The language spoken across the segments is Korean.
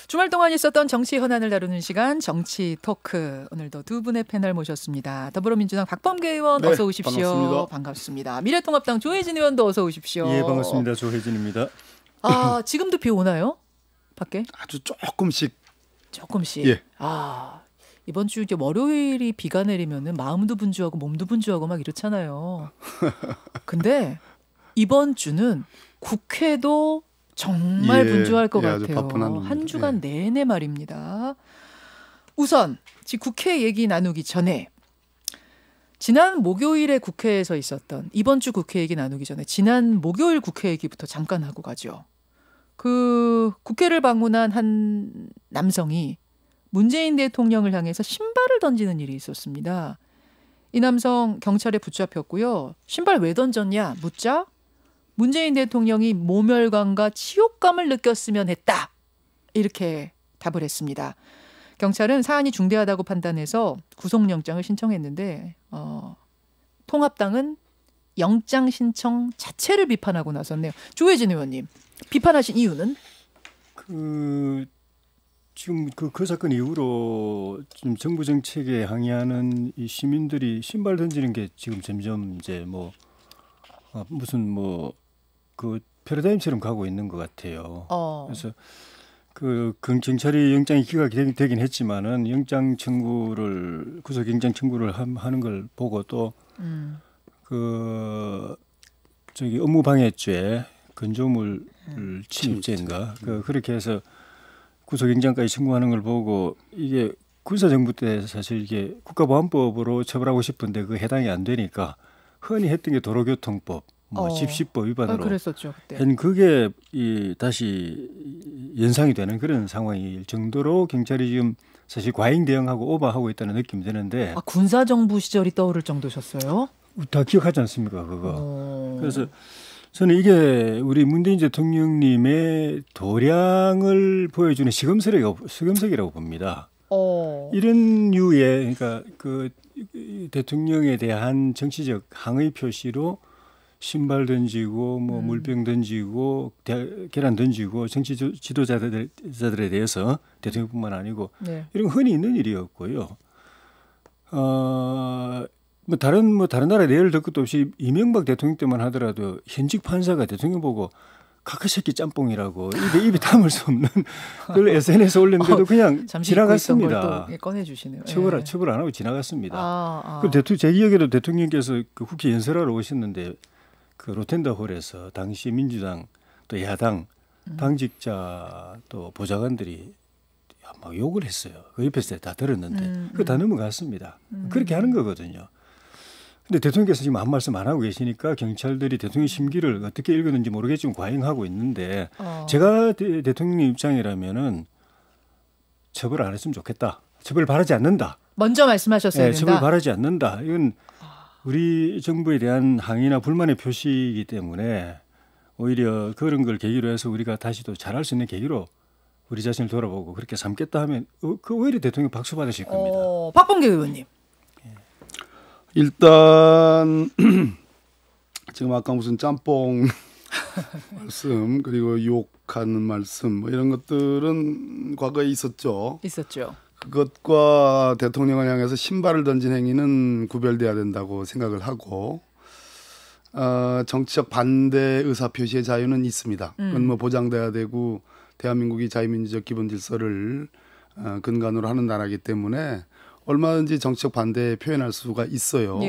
주말 동안 있었던 정치 현안을 다루는 시간 정치 토크. 오늘도 두 분의 패널 모셨습니다. 더불어민주당 박범계 의원 네, 어서 오십시오. 반갑습니다. 미래통합당 조혜진 의원도 어서 오십시오. 예, 반갑습니다. 조혜진입니다. 아, 지금도 비 오나요? 밖에? 아주 조금씩. 조금씩. 예. 아, 이번 주 이제 월요일이 비가 내리면은 마음도 분주하고 몸도 분주하고 막 이렇잖아요. 근데 이번 주는 국회도 정말 예, 분주할 것 예, 아주 같아요. 바쁜 한 주간 내내 말입니다. 우선 국회 얘기 나누기 전에 지난 목요일에 국회에서 있었던 이번 주 국회 얘기 나누기 전에 지난 목요일 국회 얘기부터 잠깐 하고 가죠. 그 국회를 방문한 한 남성이 문재인 대통령을 향해서 신발을 던지는 일이 있었습니다. 이 남성 경찰에 붙잡혔고요. 신발 왜 던졌냐 묻자 문재인 대통령이 모멸감과 치욕감을 느꼈으면 했다. 이렇게 답을 했습니다. 경찰은 사안이 중대하다고 판단해서 구속영장을 신청했는데 통합당은 영장 신청 자체를 비판하고 나섰네요. 조혜진 의원님, 비판하신 이유는? 지금 그 사건 이후로 좀 정부 정책에 항의하는 이 시민들이 신발 던지는 게 지금 점점 이제 무슨 그 패러다임처럼 가고 있는 것 같아요. 그래서 그 경찰이 영장이 기각되긴 했지만은 영장 청구를 구속 영장 청구를 하는 걸 보고 또 업무방해죄 건조물 침입죄인가 그렇게 해서 구속 영장까지 청구하는 걸 보고 이게 군사정부 때 사실 이게 국가보안법으로 처벌하고 싶은데 그 해당이 안 되니까 흔히 했던 게 도로교통법, 집시법 위반으로 그랬었죠, 그때. 그게 다시 연상이 되는 그런 상황일 정도로 경찰이 지금 사실 과잉 대응하고 오버하고 있다는 느낌이 드는데. 아, 군사정부 시절이 떠오를 정도셨어요? 다 기억하지 않습니까, 그거? 그래서 저는 이게 우리 문재인 대통령님의 도량을 보여주는 시금석이라고 봅니다. 이런 류의 그러니까 그 대통령에 대한 정치적 항의 표시로 신발 던지고 물병 던지고 계란 던지고 정치 지도자들에 대해서 대통령뿐만 아니고 이런 건 흔히 있는 일이었고요. 다른 나라 예를 들 것도 없이 이명박 대통령 때만 하더라도 현직 판사가 대통령 보고 카카새끼 짬뽕이라고 입에 담을 수 없는 그걸 SNS에 올렸는데도 그냥 지나갔습니다. 꺼내주시네요. 처벌 안 하고 지나갔습니다. 제 기억에도 대통령께서 그 국회 연설하러 오셨는데 그 로텐더홀에서 당시 민주당 또 야당 당직자 또 보좌관들이 막 욕을 했어요. 그 옆에서 다 들었는데 그거 다 넘어갔습니다. 그렇게 하는 거거든요. 근데 대통령께서 지금 아무 말씀 안 하고 계시니까 경찰들이 대통령 심기를 어떻게 읽었는지 모르겠지만 과잉하고 있는데 제가 대통령 입장이라면은 처벌 안 했으면 좋겠다. 처벌 바라지 않는다. 먼저 말씀하셨어야 된다. 처벌 바라지 않는다. 이건 우리 정부에 대한 항의나 불만의 표시이기 때문에 오히려 그런 걸 계기로 해서 우리가 다시 또 잘할 수 있는 계기로 우리 자신을 돌아보고 그렇게 삼겠다 하면 그 오히려 대통령 박수 받으실 겁니다. 박범계 의원님. 일단 지금 아까 무슨 짬뽕 말씀 그리고 욕하는 말씀 이런 것들은 과거에 있었죠. 그것과 대통령을 향해서 신발을 던진 행위는 구별돼야 된다고 생각을 하고 정치적 반대 의사 표시의 자유는 있습니다. 그건 보장돼야 되고 대한민국이 자유민주적 기본 질서를 근간으로 하는 나라이기 때문에 얼마든지 정치적 반대 표현할 수가 있어요.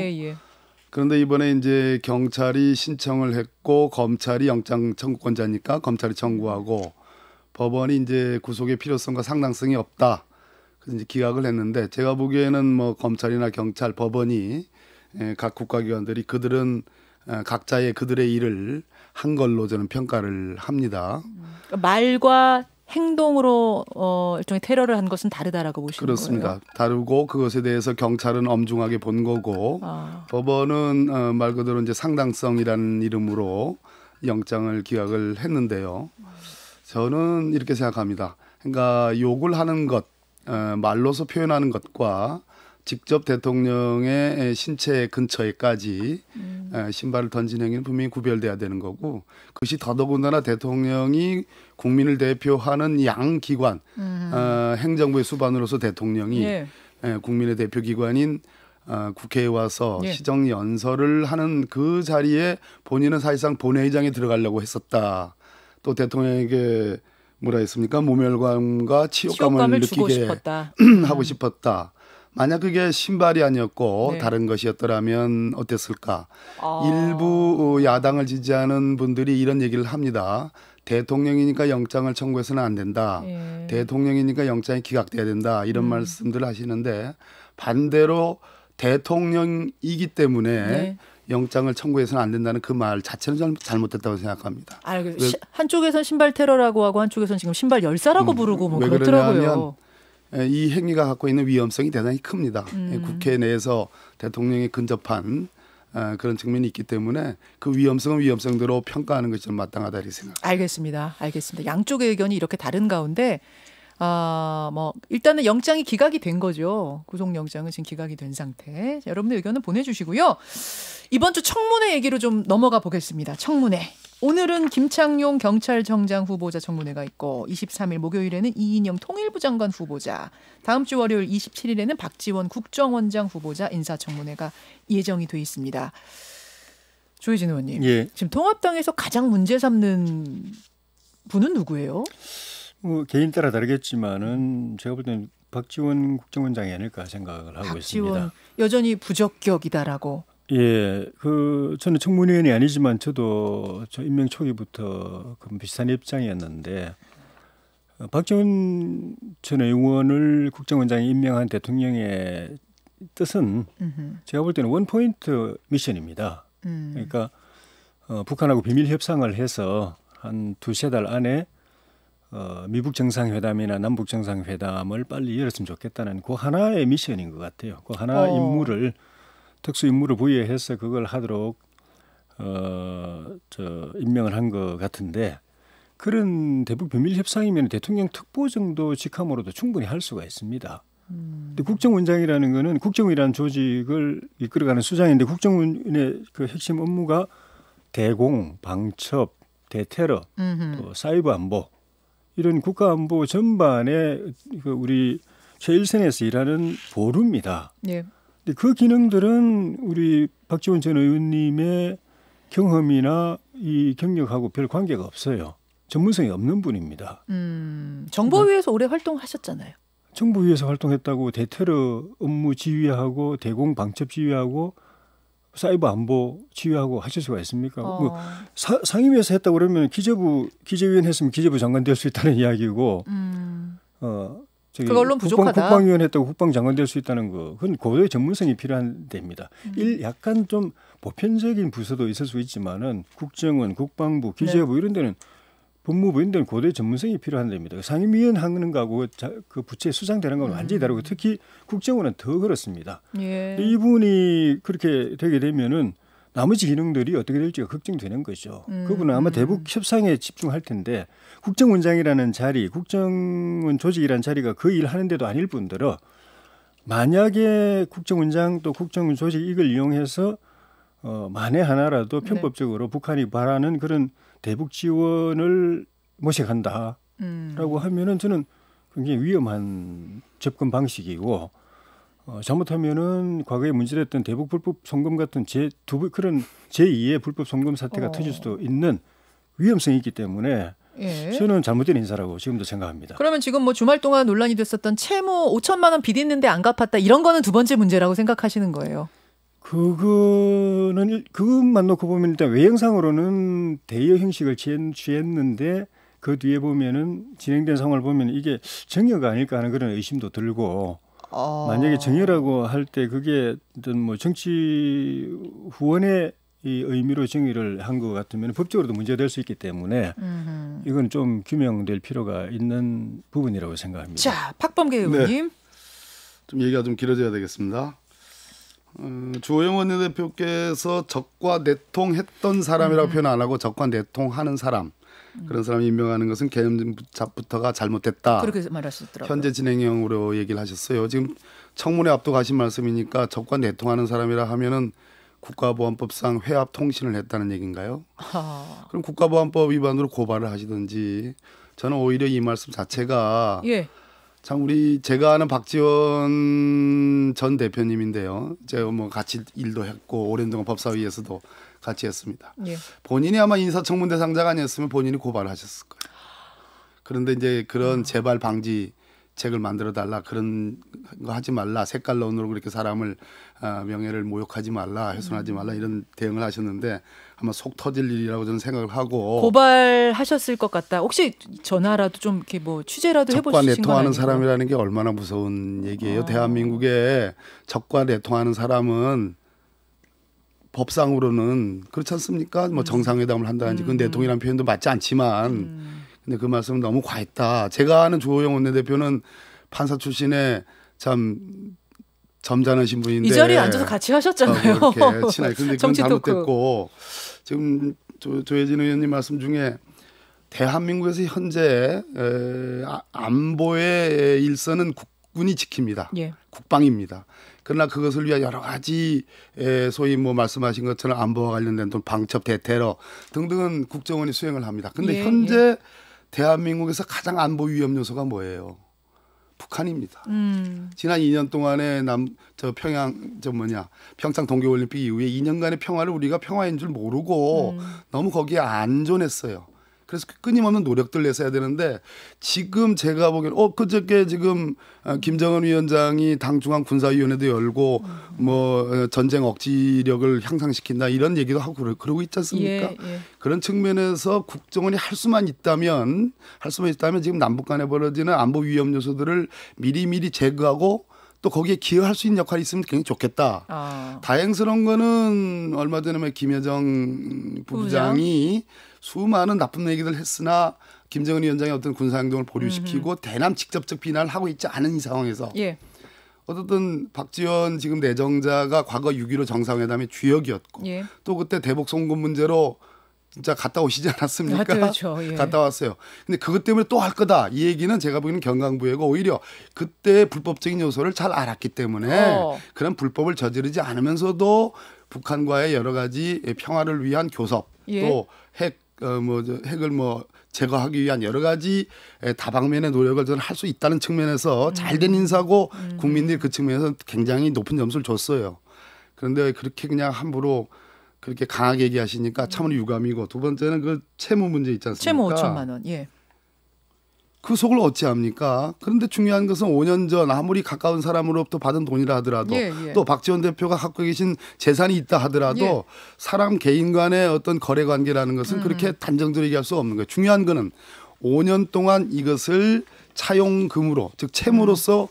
그런데 이번에 이제 경찰이 신청을 했고 검찰이 영장 청구권자니까 검찰이 청구하고 법원이 이제 구속의 필요성과 상당성이 없다. 그래서 이제 기각을 했는데 제가 보기에는 검찰이나 경찰, 법원이 각 국가기관들이 그들은 각자의 그들의 일을 한 걸로 저는 평가를 합니다. 말과 행동으로 일종의 테러를 한 것은 다르다라고 보시는 그렇습니다. 거예요? 다르고 그것에 대해서 경찰은 엄중하게 본 거고 법원은 말 그대로 이제 상당성이라는 이름으로 영장을 기각을 했는데요. 저는 이렇게 생각합니다. 그러니까 욕을 하는 것, 말로서 표현하는 것과 직접 대통령의 신체 근처에까지 신발을 던진 행위는 분명히 구별돼야 되는 거고 그것이 더더군다나 대통령이 국민을 대표하는 양 기관 행정부의 수반으로서 대통령이 국민의 대표기관인 국회에 와서 시정연설을 하는 그 자리에 본인은 사실상 본회의장에 들어가려고 했었다. 또 대통령에게 뭐라 했습니까? 모멸감과 치욕감을 느끼게 하고 싶었다. 만약 그게 신발이 아니었고 다른 것이었더라면 어땠을까? 일부 야당을 지지하는 분들이 이런 얘기를 합니다. 대통령이니까 영장을 청구해서는 안 된다. 대통령이니까 영장이 기각돼야 된다. 이런 말씀들을 하시는데 반대로 대통령이기 때문에 영장을 청구해서는 안 된다는 그 말 자체는 잘못됐다고 생각합니다. 한쪽에선 신발 테러라고 하고 한쪽에선 지금 신발 열사라고 부르고 뭐 그렇더라고요. 이 행위가 갖고 있는 위험성이 대단히 큽니다. 국회 내에서 대통령에 근접한 그런 측면이 있기 때문에 그 위험성은 위험성대로 평가하는 것이 좀 마땅하다 이렇게 생각합니다. 알겠습니다. 양쪽의 의견이 이렇게 다른 가운데 뭐 일단은 영장이 기각이 된 거죠. 구속영장은 지금 기각이 된 상태. 자, 여러분의 의견은 보내주시고요. 이번 주 청문회 얘기로 좀 넘어가 보겠습니다. 청문회. 오늘은 김창룡 경찰청장 후보자 청문회가 있고 23일 목요일에는 이인영 통일부 장관 후보자, 다음 주 월요일 27일에는 박지원 국정원장 후보자 인사청문회가 예정이 돼 있습니다. 조희진 의원님, 지금 통합당에서 가장 문제 삼는 분은 누구예요? 뭐 개인 따라 다르겠지만은 제가 볼 때는 박지원 국정원장이 아닐까 생각을 하고 있습니다. 여전히 부적격이다라고. 저는 청문위원이 아니지만 저도 임명 초기부터 비슷한 입장이었는데 박지원 전 의원을 국정원장에 임명한 대통령의 뜻은 제가 볼 때는 원포인트 미션입니다. 그러니까 북한하고 비밀 협상을 해서 한 2-3달 안에 미북 정상회담이나 남북 정상회담을 빨리 열었으면 좋겠다는 그 하나의 미션인 것 같아요. 그 하나 임무를 특수 임무를 부여해서 그걸 하도록 임명을 한 것 같은데 그런 대북 비밀 협상이면 대통령 특보 정도 직함으로도 충분히 할 수가 있습니다. 근데 국정원장이라는 거는 국정원이라는 조직을 이끌어가는 수장인데 국정원의 그 핵심 업무가 대공, 방첩, 대테러, 또 사이버 안보 이런 국가 안보 전반에 우리 최일선에서 일하는 보루입니다. 근데 그 기능들은 우리 박지원 전 의원님의 경험이나 이 경력하고 별 관계가 없어요. 전문성이 없는 분입니다. 정보위에서 오래 활동하셨잖아요. 정보위에서 활동했다고 대테러 업무 지휘하고 대공 방첩 지휘하고 사이버 안보 지휘하고 하실 수가 있습니까? 뭐 상임위에서 했다고 그러면 기재위원 했으면 기재부 장관 될 수 있다는 이야기고 그걸로 부족하다. 국방위원 했다고 국방장관 될 수 있다는 거. 그건 고도의 전문성이 필요한 데입니다. 약간 좀 보편적인 부서도 있을 수 있지만은 국정원, 국방부, 기재부 이런 데는 법무부 이런 데는 고도의 전문성이 필요한 데입니다. 상임위원 하는 거하고 그 부처에 수장되는 건 완전히 다르고 특히 국정원은 더 그렇습니다. 이분이 그렇게 되게 되면은 나머지 기능들이 어떻게 될지가 걱정되는 거죠. 그분은 아마 대북 협상에 집중할 텐데 국정원장이라는 자리, 국정원 조직이라는 자리가 그 일 하는데도 아닐 뿐더러 만약에 국정원장 또 국정원 조직 이걸 이용해서 만에 하나라도 편법적으로 북한이 바라는 그런 대북 지원을 모색한다라고 하면은 저는 굉장히 위험한 접근 방식이고 잘못하면은 과거에 문제됐던 대북 불법 송금 같은 그런 제2의 불법 송금 사태가 터질 수도 있는 위험성이 있기 때문에 저는 잘못된 인사라고 지금도 생각합니다. 그러면 지금 뭐 주말 동안 논란이 됐었던 채무 5천만 원 빚 있는데 안 갚았다 이런 거는 두 번째 문제라고 생각하시는 거예요? 그것만 놓고 보면 일단 외형상으로는 대여 형식을 취했는데 그 뒤에 보면은 진행된 상황을 보면 이게 정여가 아닐까 하는 그런 의심도 들고 만약에 정여라고 할 때 그게 어떤 뭐 정치 후원의 이 의미로 정의를 한 것 같으면 법적으로도 문제될 수 있기 때문에 이건 좀 규명될 필요가 있는 부분이라고 생각합니다. 자, 박범계 의원님. 좀 얘기가 좀 길어져야 되겠습니다. 주호영 원내대표께서 적과 내통했던 사람이라고 표현 안 하고 적과 내통하는 사람 그런 사람 임명하는 것은 개념부터가 잘못됐다. 그렇게 말하셨더라고요. 현재 진행형으로 얘기를 하셨어요. 지금 청문회 앞두고 하신 말씀이니까 적과 내통하는 사람이라 하면은 국가보안법상 회합 통신을 했다는 얘기인가요? 그럼 국가보안법 위반으로 고발을 하시든지 저는 오히려 이 말씀 자체가 참 제가 아는 박지원 전 대표님인데요. 제가 뭐 같이 일도 했고 오랜 동안 법사위에서도 같이 했습니다. 예. 본인이 아마 인사청문 대상자가 아니었으면 본인이 고발을 하셨을 거예요. 그런데 이제 그런 재발 방지책을 만들어 달라, 그런 거 하지 말라, 색깔론으로 그렇게 사람을 명예를 모욕하지 말라, 훼손하지 말라, 이런 대응을 하셨는데 아마 속 터질 일이라고 저는 생각을 하고. 고발하셨을 것 같다. 혹시 전화라도 좀 이렇게 뭐 취재라도 해보신 건 아니에요? 적과 내통하는 사람이라는 게 얼마나 무서운 얘기예요. 대한민국에 적과 내통하는 사람은 법상으로는 그렇지 않습니까? 뭐 정상회담을 한다든지 그 내통이라는 표현도 맞지 않지만 근데 그 말씀은 너무 과했다. 제가 아는 주호영 원내대표는 판사 출신의 참 점잖으신 분인데 이 자리에 앉아서 같이 하셨잖아요. 그렇게 친하게. 근데 그건 잘못됐고 지금 조혜진 의원님 말씀 중에 대한민국에서 현재 안보의 일선은 국군이 지킵니다. 예. 국방입니다. 그러나 그것을 위한 여러 가지 소위 뭐 말씀하신 것처럼 안보와 관련된 또 방첩, 대테러 등등은 국정원이 수행을 합니다. 그런데 현재 대한민국에서 가장 안보 위험 요소가 뭐예요? 북한입니다. 지난 2년 동안에 평창 동계올림픽 이후에 2년간의 평화를 우리가 평화인 줄 모르고 너무 거기에 안존했어요. 그래서 끊임없는 노력들을 했어야 되는데 지금 제가 보기엔 그저께 지금 김정은 위원장이 당 중앙 군사위원회도 열고 뭐 전쟁 억지력을 향상시킨다 이런 얘기도 하고 그러고 있지 않습니까? 예. 그런 측면에서 국정원이 할 수만 있다면 지금 남북 간에 벌어지는 안보 위험 요소들을 미리미리 제거하고 또 거기에 기여할 수 있는 역할이 있으면 굉장히 좋겠다. 다행스러운 거는 얼마 전에 김여정 부부장이 수많은 나쁜 얘기를 했으나 김정은 위원장의 어떤 군사행동을 보류시키고 대남 직접적 비난을 하고 있지 않은 이 상황에서 어쨌든 박지원 지금 내정자가 과거 6.15 정상회담의 주역이었고 또 그때 대북 송금 문제로 진짜 갔다 오시지 않았습니까? 그렇죠. 갔다 왔어요. 근데 그것 때문에 또 할 거다. 이 얘기는 제가 보기에는 경강부회고 오히려 그때 불법적인 요소를 잘 알았기 때문에 그런 불법을 저지르지 않으면서도 북한과의 여러 가지 평화를 위한 교섭 또 핵을 제거하기 위한 여러 가지 다방면의 노력을 저는 할 수 있다는 측면에서 잘된 인사고 국민들이 그 측면에서 굉장히 높은 점수를 줬어요. 그런데 그렇게 그냥 함부로 그렇게 강하게 얘기하시니까 참으로 유감이고 두 번째는 그 채무 문제 있지 않습니까? 채무 5천만 원. 예. 그 속을 어찌합니까? 그런데 중요한 것은 5년 전 아무리 가까운 사람으로부터 받은 돈이라 하더라도 또 박지원 대표가 갖고 계신 재산이 있다 하더라도 사람 개인 간의 어떤 거래 관계라는 것은 그렇게 단정적으로 얘기할 수 없는 거예요. 중요한 거는 5년 동안 이것을 차용금으로 즉 채무로서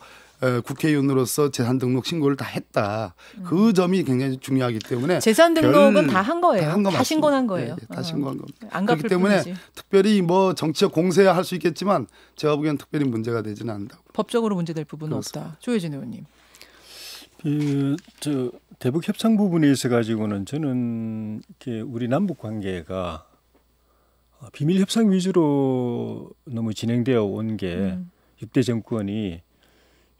국회의원으로서 재산 등록 신고를 다 했다. 그 점이 굉장히 중요하기 때문에 재산 등록은 다 한 거예요. 다 신고한 거예요. 다 신고한 겁니다. 안 그렇기 때문에 특별히 뭐 정치적 공세야 할 수 있겠지만 제가 보기엔 특별히 문제가 되지는 않는다고. 법적으로 문제될 부분은 그렇습니다. 없다. 조혜진 의원님. 대북 협상 부분에 있어 가지고는 저는 이렇게 우리 남북 관계가 비밀 협상 위주로 너무 진행되어 온 게 6대 정권이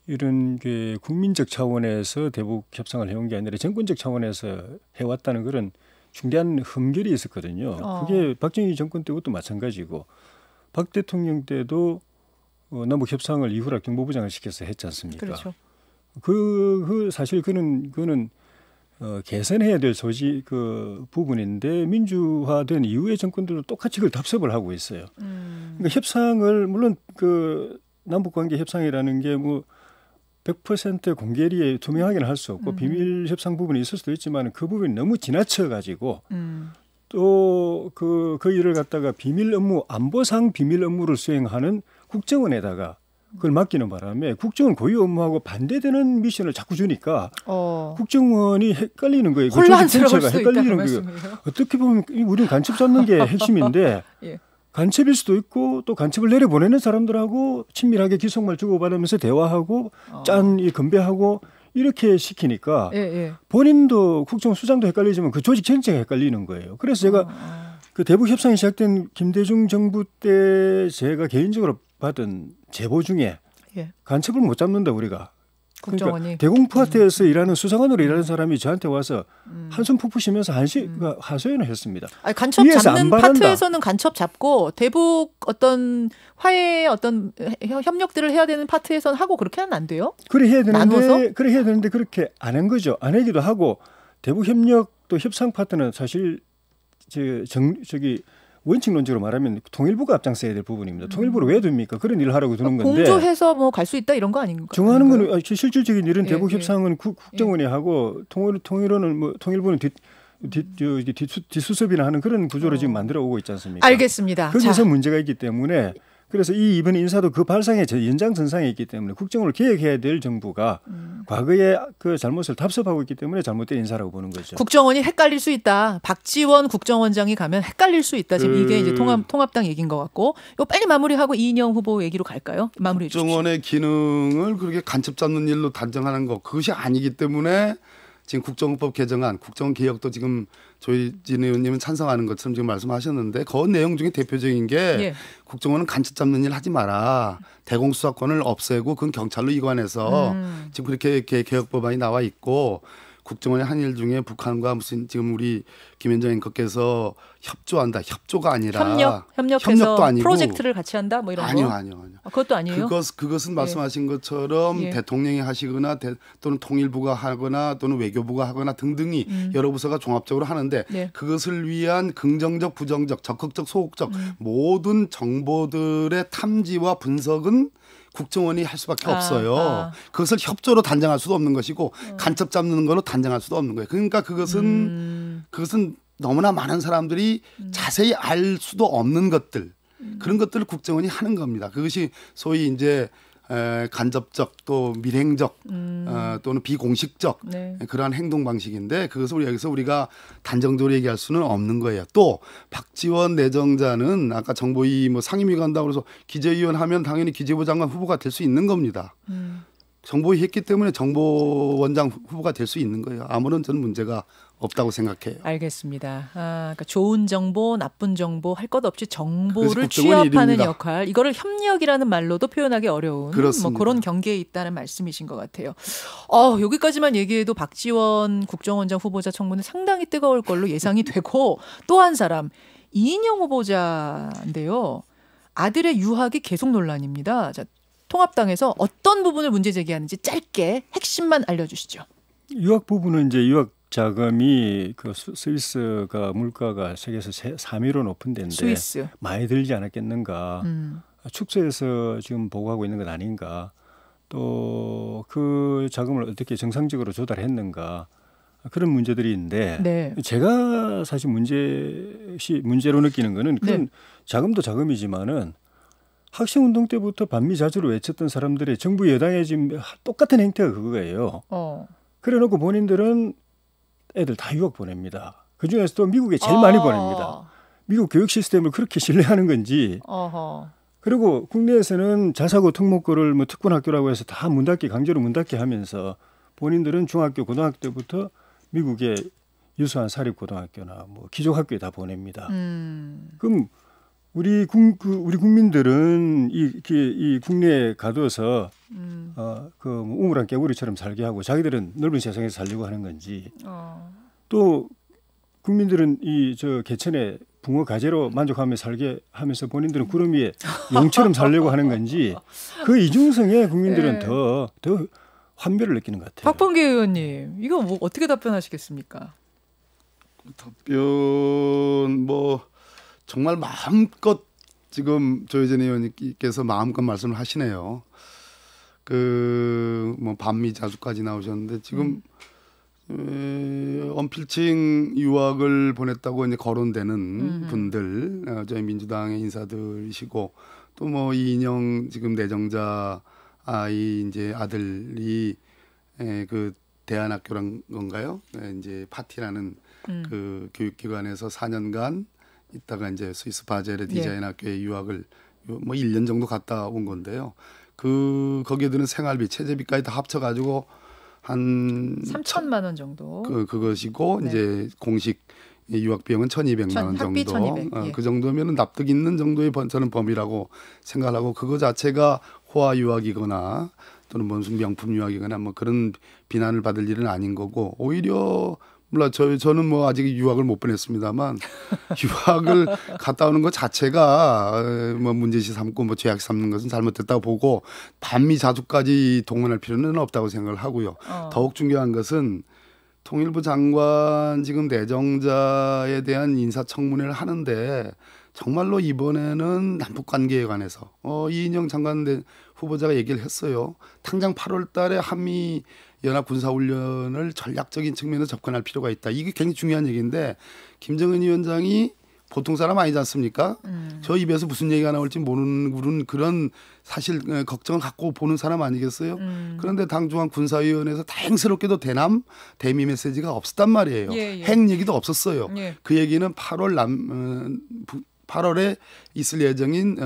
이런 게 국민적 차원에서 대북 협상을 해온 게 아니라 정권적 차원에서 해왔다는 그런 중대한 흠결이 있었거든요. 그게 박정희 정권 때도 마찬가지고 박 대통령 때도 남북 협상을 이후라 경보부장을 시켜서 했지 않습니까? 그렇죠. 사실 그는 개선해야 될 부분인데 민주화된 이후의 정권들도 똑같이 그걸 답습을 하고 있어요. 그러니까 협상을 물론 남북 관계 협상이라는 게 100% 공개리에 투명하게는 할 수 없고 비밀 협상 부분이 있을 수도 있지만 그 부분이 너무 지나쳐 가지고 또 그 일을 갖다가 비밀 업무 안보상 비밀 업무를 수행하는 국정원에다가 그걸 맡기는 바람에 국정원 고유 업무하고 반대되는 미션을 자꾸 주니까 국정원이 헷갈리는 거예요. 혼란스러울 수 헷갈리는 거예요. 어떻게 보면 우리는 간첩 잡는 게 핵심인데 간첩일 수도 있고 또 간첩을 내려보내는 사람들하고 친밀하게 기속말 주고받으면서 대화하고 짠 건배하고 이렇게 시키니까 본인도 국정수장도 헷갈리지만 그 조직 전체가 헷갈리는 거예요. 그래서 제가 그 대북 협상이 시작된 김대중 정부 때 제가 개인적으로 받은 제보 중에 간첩을 못 잡는다 우리가 국정원이 그러니까 대공파트에서 일하는 수사관으로 일하는 사람이 저한테 와서 한숨 푹푹 쉬면서 하소연을 했습니다. 아니, 간첩 잡는 파트에서는 간첩 잡고 대북 어떤 화해 어떤 협력들을 해야 되는 파트에서는 하고 그렇게는 안 돼요? 그래 해야 되는데 나눠서? 그래 해야 되는데 그렇게 안 한 거죠. 안 하기도 하고 대북 협력 또 협상 파트는 사실 저기 원칙론적으로 말하면 통일부가 앞장서야 될 부분입니다. 통일부를 왜 둡니까? 그런 일을 하라고 두는 건데. 공조해서 뭐 갈 수 있다 이런 거 아닌가요? 정하는 거는 실질적인 일은 예, 대북 협상은 국정원이 하고 통일부는 뭐 통일부는 뒷수습이나 하는 그런 구조로 지금 만들어 오고 있지 않습니까? 알겠습니다. 거기서 문제가 있기 때문에 그래서 이번 인사도 그 발상의 연장선상에 있기 때문에 국정원을 개혁해야 될 정부가 과거의 그 잘못을 답습하고 있기 때문에 잘못된 인사라고 보는 거죠. 국정원이 헷갈릴 수 있다. 박지원 국정원장이 가면 헷갈릴 수 있다. 지금 이게 이제 통합당 얘기인 것 같고, 이거 빨리 마무리하고 이인영 후보 얘기로 갈까요? 마무리해 주십시오. 국정원의 기능을 그렇게 간첩 잡는 일로 단정하는 것, 그것이 아니기 때문에 지금 국정원법 개정안, 국정원 개혁도 지금 조희진 의원님은 찬성하는 것처럼 지금 말씀하셨는데 그 내용 중에 대표적인 게 국정원은 간첩 잡는 일 하지 마라. 대공수사권을 없애고 그건 경찰로 이관해서 지금 그렇게 개혁 법안이 나와 있고 국정원의 한 일 중에 북한과 무슨 지금 우리 김현정 앵커께서 협조한다. 협조가 아니라 협력도 아니고 프로젝트를 같이 한다 뭐 이런 거. 아니요. 그것도 아니에요. 그것은 말씀하신 것처럼 대통령이 하시거나 또는 통일부가 하거나 또는 외교부가 하거나 등등이 여러 부서가 종합적으로 하는데 그것을 위한 긍정적, 부정적, 적극적, 소극적 모든 정보들의 탐지와 분석은 국정원이 할 수밖에 없어요. 그것을 협조로 단정할 수도 없는 것이고 간첩 잡는 걸로 단정할 수도 없는 거예요. 그러니까 그것은 너무나 많은 사람들이 자세히 알 수도 없는 것들 그런 것들을 국정원이 하는 겁니다. 그것이 소위 이제 간접적 또 밀행적 또는 비공식적 그러한 행동 방식인데 그것을 여기서 우리가 단정적으로 얘기할 수는 없는 거예요. 또 박지원 내정자는 아까 정보위 뭐 상임위 간다고 해서 기재위원 하면 당연히 기재부 장관 후보가 될 수 있는 겁니다. 정보위 했기 때문에 정보원장 후보가 될 수 있는 거예요. 아무런 저는 문제가 없다고 생각해요. 알겠습니다. 그러니까 좋은 정보, 나쁜 정보 할 것 없이 정보를 취합하는 일입니다. 역할. 이거를 협력이라는 말로도 표현하기 어려운 뭐 그런 경계에 있다는 말씀이신 것 같아요. 여기까지만 얘기해도 박지원 국정원장 후보자 청문회 상당히 뜨거울 걸로 예상이 되고 또 한 사람 이인영 후보자인데요. 아들의 유학이 계속 논란입니다. 자, 통합당에서 어떤 부분을 문제 제기하는지 짧게 핵심만 알려주시죠. 유학 부분은 이제 유학 자금이 그 스위스가 물가가 세계에서 3위로 높은 데인데 스위스. 많이 들지 않았겠는가. 축소해서 지금 보고하고 있는 것 아닌가. 또 그 자금을 어떻게 정상적으로 조달했는가. 그런 문제들이 있는데 제가 사실 문제로 느끼는 거는 그런 자금도 자금이지만은 학생운동 때부터 반미자주를 외쳤던 사람들의 정부 여당의 지금 똑같은 행태가 그거예요. 그래놓고 본인들은 애들 다 유학 보냅니다. 그중에서도 미국에 제일 많이 보냅니다. 미국 교육 시스템을 그렇게 신뢰하는 건지. 그리고 국내에서는 자사고 특목고를 뭐 특권학교라고 해서 다 강제로 문 닫게 하면서 본인들은 중학교, 고등학교 때부터 미국의 유수한 사립고등학교나 뭐 기족학교에 다 보냅니다. 그럼 우리 국민들은 이 국내에 가둬서 그 우물안 개구리처럼 살게 하고 자기들은 넓은 세상에서 살려고 하는 건지 또 국민들은 개천에 붕어 가재로 만족하며 살게 하면서 본인들은 구름 위에 용처럼 살려고 하는 건지 그 이중성에 국민들은 더 환멸을 느끼는 것 같아요. 박범계 의원님, 이거 뭐 어떻게 답변하시겠습니까? 답변 정말 마음껏 지금 조혜진 의원님께서 마음껏 말씀을 하시네요. 반미자주까지 나오셨는데 지금 언필칭 유학을 보냈다고 이제 거론되는 분들, 저희 민주당의 인사들이시고 또 이인영 지금 내정자 이제 아들이 그 대안학교란 건가요? 이제 파티라는 그 교육기관에서 4년간 있다가 이제 스위스 바젤의 디자인 학교에 유학을 1년 정도 갔다 온 건데요. 거기에 드는 생활비, 체제비까지 다 합쳐가지고 한 3천만 원 정도. 그것이고 이제 공식 유학 비용은 1,200만 원 정도. 1,200. 그 정도면 납득 있는 정도의 저는 범위라고 생각하고 그거 자체가 호화 유학이거나 또는 무슨 명품 유학이거나 뭐 그런 비난을 받을 일은 아닌 거고 오히려 몰라 저는 뭐 아직 유학을 못 보냈습니다만 유학을 갔다 오는 것 자체가 뭐 문제시 삼고 뭐 죄악 삼는 것은 잘못됐다고 보고 반미 자주까지 동원할 필요는 없다고 생각을 하고요. 더욱 중요한 것은 통일부 장관 지금 내정자에 대한 인사청문회를 하는데 정말로 이번에는 남북관계에 관해서 이인영 장관 후보자가 얘기를 했어요. 당장 8월 달에 한미 연합군사훈련을 전략적인 측면에서 접근할 필요가 있다. 이게 굉장히 중요한 얘기인데 김정은 위원장이 보통 사람 아니지 않습니까? 저 입에서 무슨 얘기가 나올지 모르는 그런 사실 걱정을 갖고 보는 사람 아니겠어요? 그런데 당중앙 군사위원회에서 다행스럽게도 대미 메시지가 없었단 말이에요. 핵 얘기도 없었어요. 그 얘기는 8월에 있을 예정인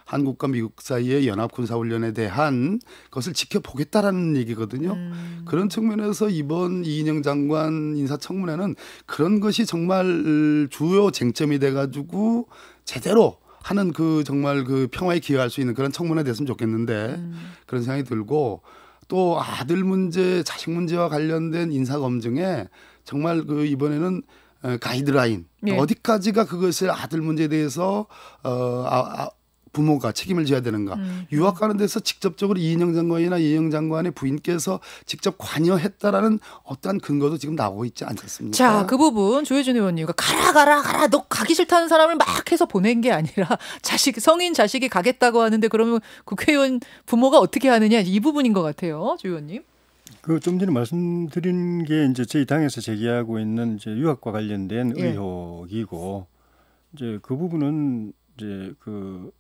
한국과 미국 사이의 연합군사훈련에 대한 것을 지켜보겠다라는 얘기거든요. 그런 측면에서 이번 이인영 장관 인사청문회는 그런 것이 정말 주요 쟁점이 돼가지고 제대로 하는 그 정말 그 평화에 기여할 수 있는 그런 청문회 됐으면 좋겠는데 그런 생각이 들고 또 아들 문제, 자식 문제와 관련된 인사검증에 정말 그 이번에는 가이드라인 어디까지가 그것을 아들 문제에 대해서 부모가 책임을 져야 되는가. 유학 가는 데서 직접적으로 이인영 장관이나 이인영 장관의 부인께서 직접 관여했다라는 어떠한 근거도 지금 나오고 있지 않습니까? 자, 그 부분 조혜진 의원님과 가라 너 가기 싫다는 사람을 막 해서 보낸 게 아니라 성인 자식이 가겠다고 하는데 그러면 국회의원 부모가 어떻게 하느냐 이 부분인 것 같아요. 조 의원님. 그 좀 전에 말씀드린 게 이제 저희 당에서 제기하고 있는 이제 유학과 관련된 의혹이고 이제 그 부분은 이제 그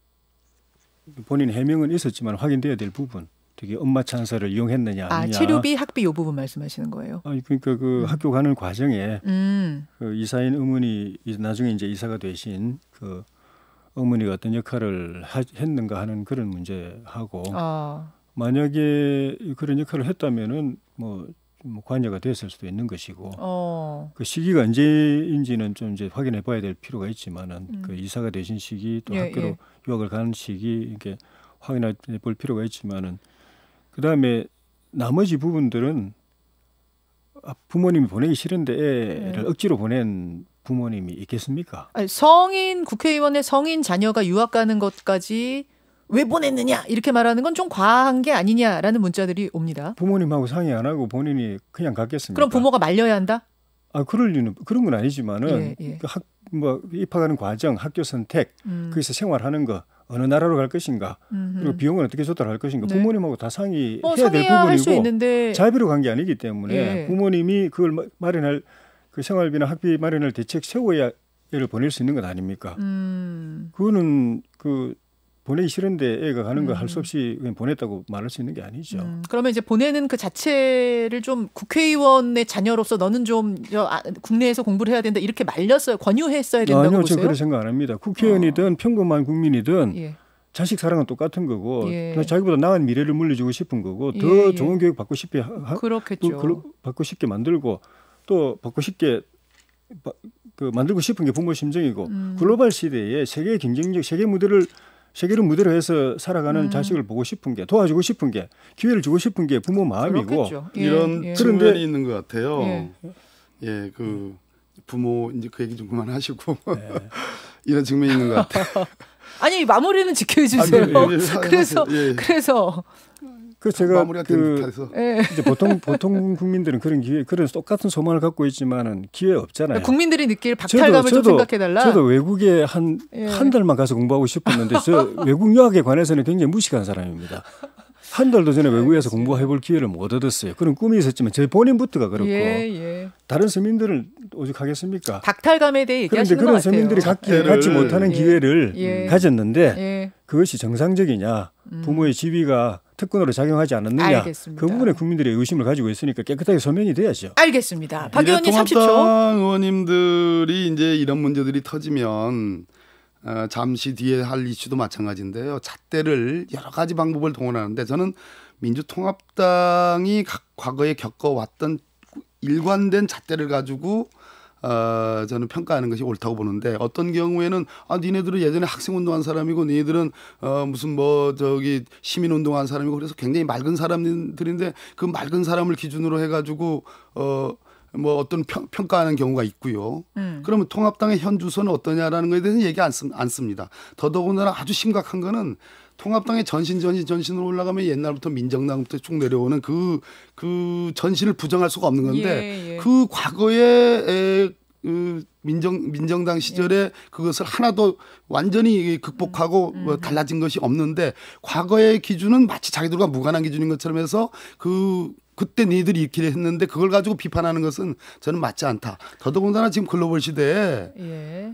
본인 해명은 있었지만 확인돼야 될 부분, 특히 엄마 찬사를 이용했느냐 아니냐. 체류비, 학비 이 부분 말씀하시는 거예요? 그러니까 그 학교 가는 과정에 그 이사인 어머니 나중에 이제 이사가 되신 그 어머니가 어떤 역할을 했는가 하는 그런 문제하고. 만약에 그런 역할을 했다면은 뭐 관여가 됐을 수도 있는 것이고 그 시기가 언제인지는 좀 이제 확인해 봐야 될 필요가 있지만은 그 이사가 되신 시기 또 학교로 유학을 가는 시기 이렇게 확인해 볼 필요가 있지만은 그 다음에 나머지 부분들은 부모님이 보내기 싫은데 애를 억지로 보낸 부모님이 있겠습니까? 아니, 국회의원의 성인 자녀가 유학 가는 것까지 왜 보냈느냐 이렇게 말하는 건 좀 과한 게 아니냐라는 문자들이 옵니다. 부모님하고 상의 안 하고 본인이 그냥 갔겠습니까? 그럼 부모가 말려야 한다? 그런 건 아니지만은 뭐 입학하는 과정, 학교 선택, 거기서 생활하는 거 어느 나라로 갈 것인가, 그리고 비용은 어떻게 조달할 것인가 부모님하고 다 상의해야 될 부분이고 있는데. 자비로 간 게 아니기 때문에 부모님이 그걸 마련할 그 생활비나 학비 마련할 대책 세워야 애를 보낼 수 있는 것 아닙니까? 그거는 그 보내기 싫은데 애가 가는 거 할 수 없이 그냥 보냈다고 말할 수 있는 게 아니죠. 그러면 이제 보내는 그 자체를 좀 국회의원의 자녀로서 너는 좀 국내에서 공부를 해야 된다 이렇게 말렸어요. 권유했어야 된다고 보세요? 보세요? 저 그렇게 생각 안 합니다. 국회의원이든 평범한 국민이든 자식 사랑은 똑같은 거고 자기보다 나은 미래를 물려주고 싶은 거고 더 좋은 교육 받고 싶게 그렇겠죠. 받고 싶게 만들고 또 받고 싶게 만들고 싶은 게 부모 심정이고 글로벌 시대에 세계의 경쟁력, 세계를 무대로 해서 살아가는 자식을 보고 싶은 게 도와주고 싶은 게 기회를 주고 싶은 게 부모 마음이고 이런 측면이 있는 것 같아요. 그 부모 이제 그 얘기 좀 그만하시고 이런 측면이 있는 것 같아요. 아니 마무리는 지켜주세요. 그래서 제가 이제 보통 국민들은 그런 똑같은 소망을 갖고 있지만은 기회 없잖아요. 국민들이 느낄 박탈감을 좀 생각해달라. 저도 외국에 한 달만 가서 공부하고 싶었는데 저 외국 유학에 관해서는 굉장히 무식한 사람입니다. 한 달도 전에 외국에서 공부해볼 기회를 못 얻었어요. 그런 꿈이 있었지만 제 본인부터가 그렇고 다른 서민들은 오죽하겠습니까? 박탈감에 대해 얘기하시는 것 그런데 같아요. 그런 서민들이 갖지 못하는 기회를 가졌는데 그것이 정상적이냐 부모의 지위가 특권으로 작용하지 않았느냐. 알겠습니다. 그 부분에 국민들의 의심을 가지고 있으니까 깨끗하게 소명이 돼야죠. 알겠습니다. 박 의원님 30초. 통합당 의원님들이 이제 이런 문제들이 터지면 잠시 뒤에 할 이슈도 마찬가지인데요. 잣대를 여러 가지 방법을 동원하는데 저는 민주통합당이 과거에 겪어왔던 일관된 잣대를 가지고 저는 평가하는 것이 옳다고 보는데 어떤 경우에는 니네들은 예전에 학생운동한 사람이고 니네들은 무슨 시민운동한 사람이고 그래서 굉장히 맑은 사람들인데 그 맑은 사람을 기준으로 해가지고 어떤 평가하는 경우가 있고요. 그러면 통합당의 현 주소는 어떠냐라는 것에 대해서는 얘기 안 씁니다. 더더군다나 아주 심각한 거는 통합당의 전신으로 올라가면 옛날부터 민정당부터 쭉 내려오는 그 전신을 부정할 수가 없는 건데 그 과거에 민정당 시절에 그것을 하나도 완전히 극복하고 달라진 것이 없는데 과거의 기준은 마치 자기들과 무관한 기준인 것처럼 해서 그때 니들이 이렇게 했는데 그걸 가지고 비판하는 것은 저는 맞지 않다. 더더군다나 지금 글로벌 시대에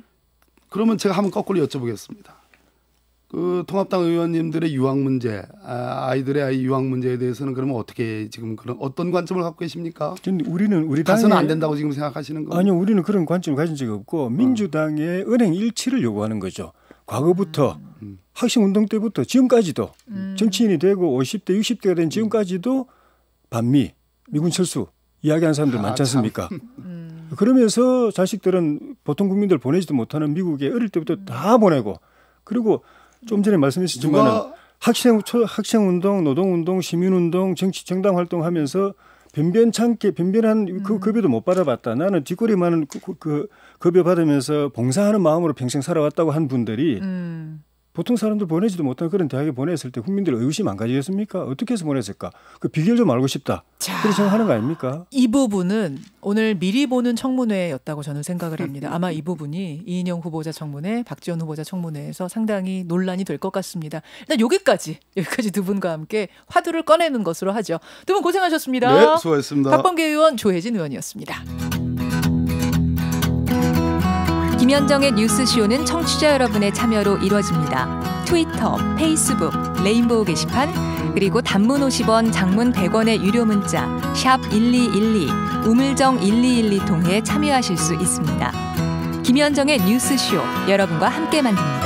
그러면 제가 한번 거꾸로 여쭤보겠습니다. 그 통합당 의원님들의 유학 문제, 아이들의 유학 문제에 대해서는 그러면 어떻게 지금 그런 어떤 관점을 갖고 계십니까? 근데 우리는 우리 당에서는 안 된다고 지금 생각하시는 거예요? 아니요, 우리는 그런 관점을 가진 적이 없고 민주당의 은행 일치를 요구하는 거죠. 과거부터 학생운동 때부터 지금까지도 정치인이 되고 50대, 60대가 된 지금까지도 반미, 미군 철수 이야기하는 사람들 많지 않습니까? 그러면서 자식들은 보통 국민들 보내지도 못하는 미국에 어릴 때부터 다 보내고 그리고 좀 전에 말씀하셨지만 학생운동, 노동운동, 시민운동, 정당 활동하면서 변변한 그 급여도 못 받아봤다. 나는 뒷거리 많은 그 급여 받으면서 봉사하는 마음으로 평생 살아왔다고 한 분들이 보통 사람들 보내지도 못한 그런 대학에 보냈을 때 국민들 의구심 안 가지겠습니까? 어떻게 해서 보냈을까? 그 비결 좀 알고 싶다. 그렇게 생각하는 거 아닙니까? 이 부분은 오늘 미리 보는 청문회였다고 저는 생각을 합니다. 아마 이 부분이 이인영 후보자 청문회, 박지원 후보자 청문회에서 상당히 논란이 될 것 같습니다. 일단 여기까지 두 분과 함께 화두를 꺼내는 것으로 하죠. 두 분 고생하셨습니다. 네, 수고하셨습니다. 박범계 의원, 조혜진 의원이었습니다. 김현정의 뉴스쇼는 청취자 여러분의 참여로 이루어집니다. 트위터, 페이스북, 레인보우 게시판, 그리고 단문 50원, 장문 100원의 유료 문자 샵 1212, 우물정 1212 통해 참여하실 수 있습니다. 김현정의 뉴스쇼, 여러분과 함께 만듭니다.